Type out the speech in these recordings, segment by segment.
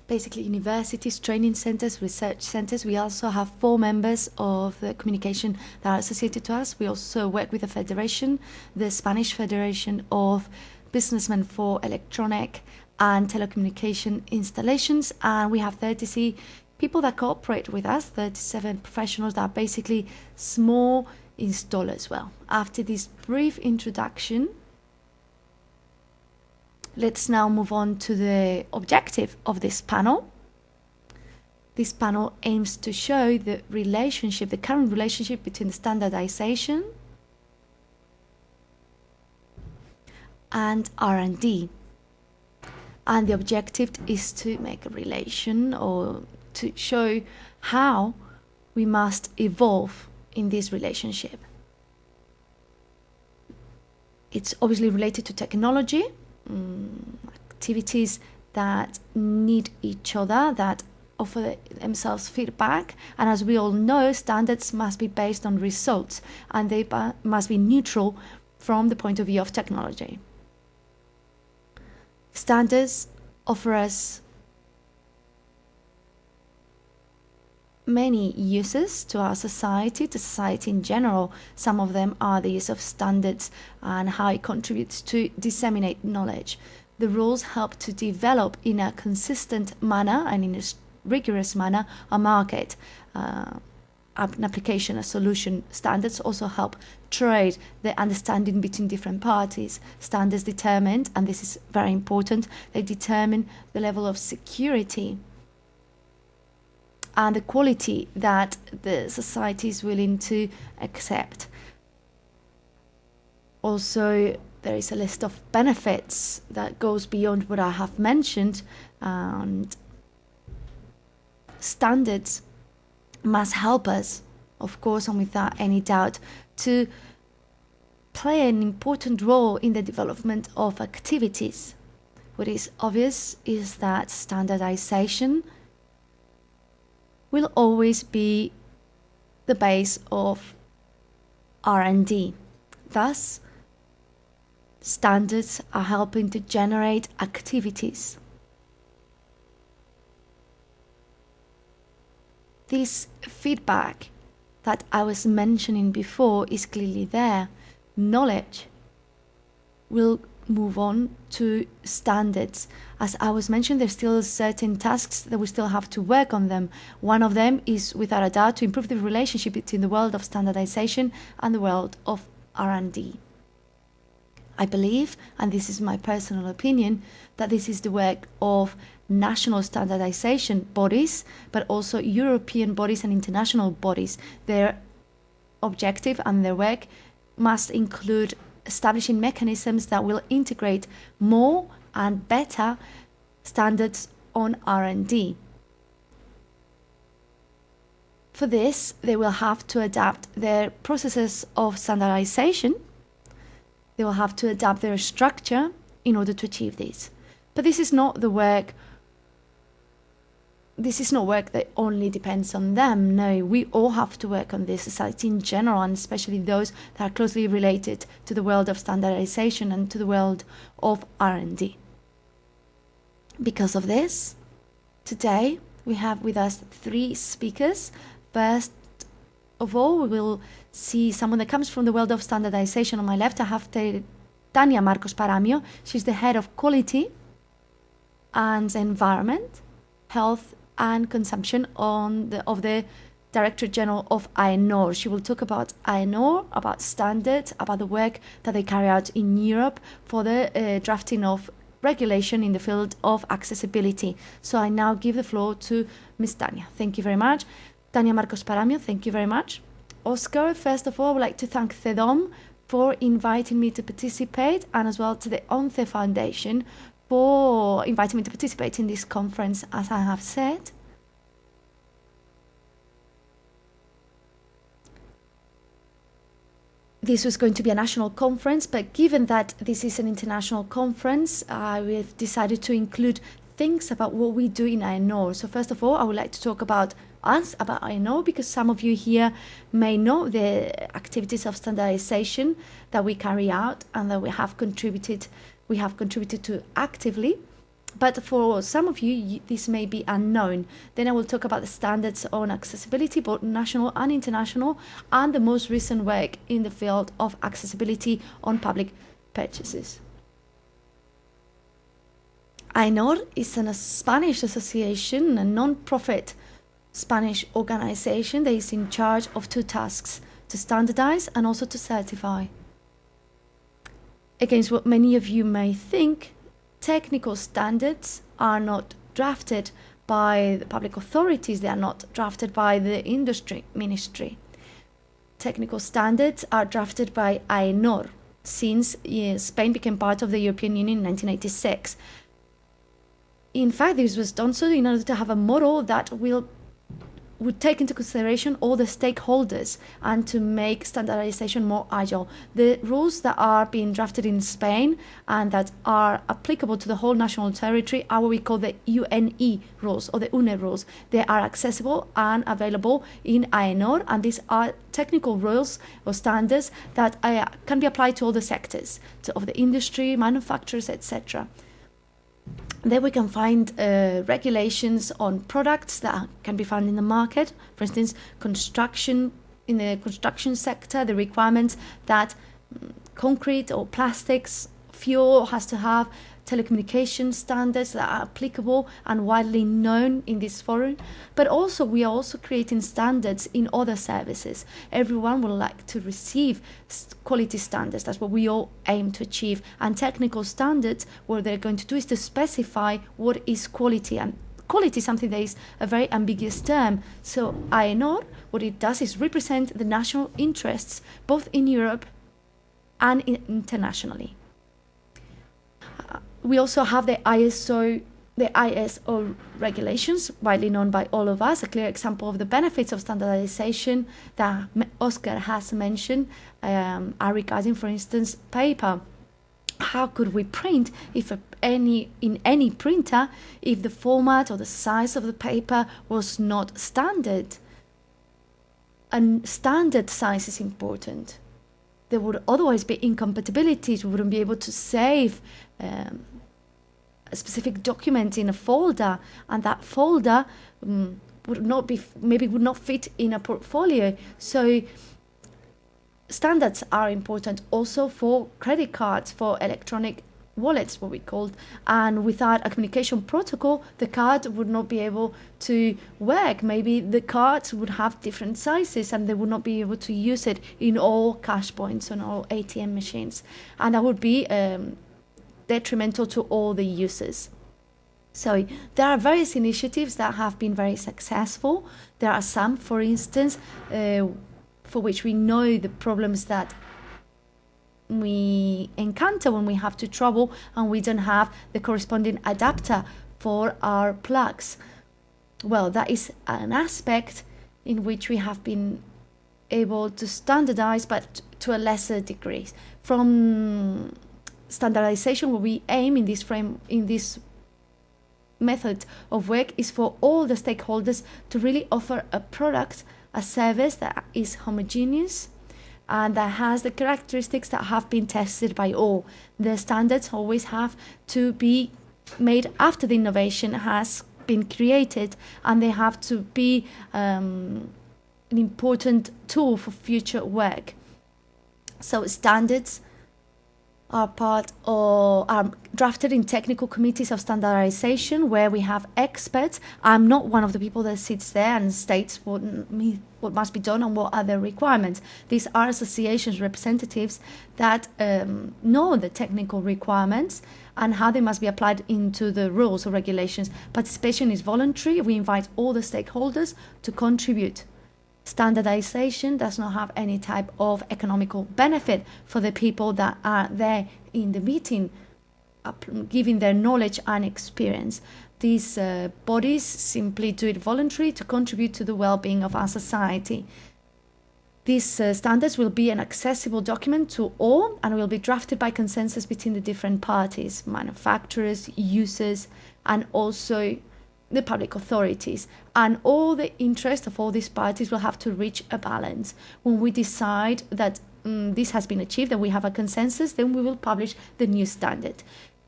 basically universities, training centers, research centers. We also have 4 members of the communication that are associated to us. We also work with the federation, the Spanish Federation of Businessmen for Electronic and Telecommunication Installations, and we have 30 people that cooperate with us, 37 professionals that are basically small installers. Well, after this brief introduction, let's now move on to the objective of this panel. This panel aims to show the relationship, the current relationship between standardization and R&D. And the objective is to make a relation, or to show how we must evolve in this relationship. It's obviously related to technology, activities that need each other, that offer themselves feedback, and as we all know, standards must be based on results, and they must be neutral from the point of view of technology. Standards offer us many uses to our society, to society in general. Some of them are the use of standards and how it contributes to disseminate knowledge. The rules help to develop in a consistent manner and in a rigorous manner a market, an application, a solution. Standards also help trade, the understanding between different parties. Standards determine, and this is very important, they determine the level of security and the quality that the society is willing to accept. Also, there is a list of benefits that goes beyond what I have mentioned, and standards must help us, of course, and without any doubt, to play an important role in the development of activities. What is obvious is that standardization will always be the base of R&D. Thus, standards are helping to generate activities. This feedback that I was mentioning before is clearly there. Knowledge will move on to standards. As I was mentioning, there's still certain tasks that we still have to work on them. One of them is, without a doubt, to improve the relationship between the world of standardization and the world of R&D. I believe, and this is my personal opinion, that this is the work of national standardization bodies, but also European bodies and international bodies. Their objective and their work must include establishing mechanisms that will integrate more and better standards on R&D. For this, they will have to adapt their processes of standardization. They will have to adapt their structure in order to achieve this. But this is not the work. This is not work that only depends on them. No, we all have to work on this, society in general, and especially those that are closely related to the world of standardization and to the world of R&D. Because of this, today we have with us 3 speakers. First of all, we will see someone that comes from the world of standardization. On my left, I have Tania Marcos Paramio. She's the head of quality and environment, health and consumption of the Director General of INGL. She will talk about INGL, about standards, about the work that they carry out in Europe for the drafting of regulation in the field of accessibility. So I now give the floor to Ms. Tania. Thank you very much. Tania Marcos Paramio, thank you very much. Oscar, first of all, I would like to thank CEDOM for inviting me to participate, and as well to the ONCE Foundation for inviting me to participate in this conference, as I have said. This was going to be a national conference, but given that this is an international conference, we've decided to include things about what we do in INGL. So first of all, I would like to talk about us, about INGL, because some of you here may know the activities of standardization that we carry out and that we have contributed to actively. But for some of you, this may be unknown. Then I will talk about the standards on accessibility, both national and international, and the most recent work in the field of accessibility on public purchases. INGL is a Spanish association, a non-profit Spanish organization that is in charge of two tasks: to standardize and also to certify. Against what many of you may think, technical standards are not drafted by the public authorities, they are not drafted by the industry ministry. Technical standards are drafted by INGL since Spain became part of the European Union in 1986. In fact, this was done so in order to have a model that would take into consideration all the stakeholders and to make standardization more agile. The rules that are being drafted in Spain and that are applicable to the whole national territory are what we call the UNE rules or the UNE rules. They are accessible and available in INGL, and these are technical rules or standards that can be applied to all the sectors of the industry, manufacturers, etc. There we can find regulations on products that can be found in the market. For instance, construction, in the construction sector, the requirements that concrete or plastics, fuel has to have, telecommunication standards that are applicable and widely known in this forum. But also we are also creating standards in other services. Everyone would like to receive quality standards. That's what we all aim to achieve. And technical standards, what they're going to do is to specify what is quality. And quality is something that is a very ambiguous term. So INGL, what it does is represent the national interests both in Europe and internationally. We also have the ISO regulations, widely known by all of us. A clear example of the benefits of standardization that Oscar has mentioned are regarding, for instance, paper. How could we print in any printer if the format or the size of the paper was not standard? And standard size is important. There would otherwise be incompatibilities. We wouldn't be able to save a specific document in a folder, and that folder would not fit in a portfolio. So standards are important also for credit cards, for electronic wallets, what we called, and without a communication protocol, the card would not be able to work. Maybe the cards would have different sizes and they would not be able to use it in all cash points on all ATM machines, and that would be detrimental to all the users. So there are various initiatives that have been very successful. There are some, for instance, for which we know the problems that we encounter when we have to travel and we don't have the corresponding adapter for our plugs. Well, that is an aspect in which we have been able to standardize, but to a lesser degree. From standardization, what we aim in this method of work is for all the stakeholders to really offer a product, a service that is homogeneous and that has the characteristics that have been tested by all. The standards always have to be made after the innovation has been created, and they have to be an important tool for future work. So standards are drafted in technical committees of standardization where we have experts. I'm not one of the people that sits there and states what must be done and what are the requirements. These are associations representatives that know the technical requirements and how they must be applied into the rules or regulations. Participation is voluntary. We invite all the stakeholders to contribute. Standardization does not have any type of economical benefit for the people that are there in the meeting, giving their knowledge and experience. These bodies simply do it voluntarily to contribute to the well-being of our society. These standards will be an accessible document to all and will be drafted by consensus between the different parties, manufacturers, users, and also the public authorities. And all the interests of all these parties will have to reach a balance. When we decide that this has been achieved and we have a consensus, then we will publish the new standard.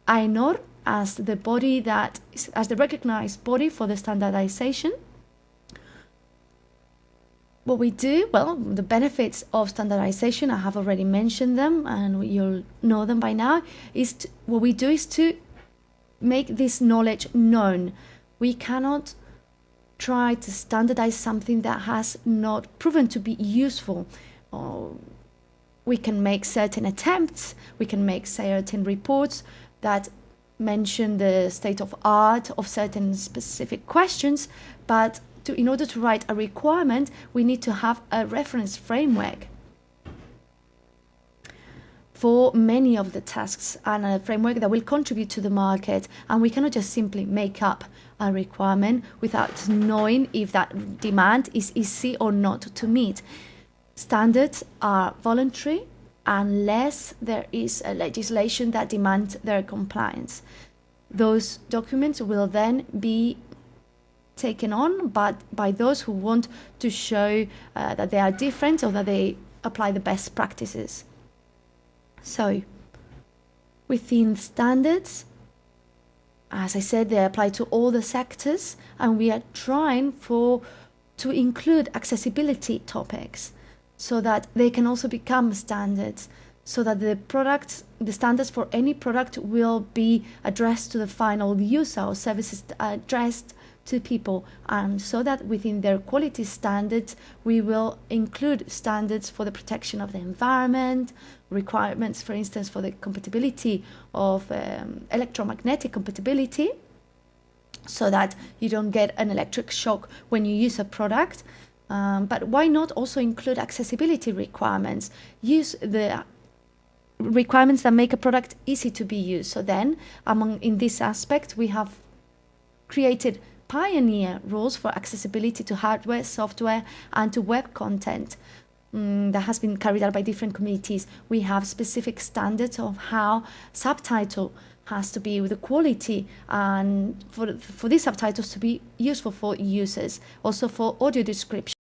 INGL as the body that is, as the recognized body for the standardization. What we do, well, the benefits of standardization, I have already mentioned them and you'll know them by now, what we do is to make this knowledge known. We cannot try to standardize something that has not proven to be useful. We can make certain attempts, we can make certain reports that mention the state of art of certain specific questions, but in order to write a requirement, we need to have a reference framework for many of the tasks and a framework that will contribute to the market. And we cannot just simply make up a requirement without knowing if that demand is easy or not to meet. Standards are voluntary unless there is a legislation that demands their compliance. Those documents will then be taken on by those who want to show that they are different or that they apply the best practices. So, within standards, as I said, they apply to all the sectors, and we are trying to include accessibility topics so that they can also become standards, so that the standards for any product will be addressed to the final user, or services addressed to people, and so that within their quality standards we will include standards for the protection of the environment, requirements, for instance, for the compatibility of electromagnetic compatibility, so that you don't get an electric shock when you use a product. But why not also include accessibility requirements? Use the requirements that make a product easy to be used. So then, in this aspect, we have created pioneer rules for accessibility to hardware, software, and to web content that has been carried out by different committees. We have specific standards of how subtitle has to be with the quality, and for these subtitles to be useful for users, also for audio description.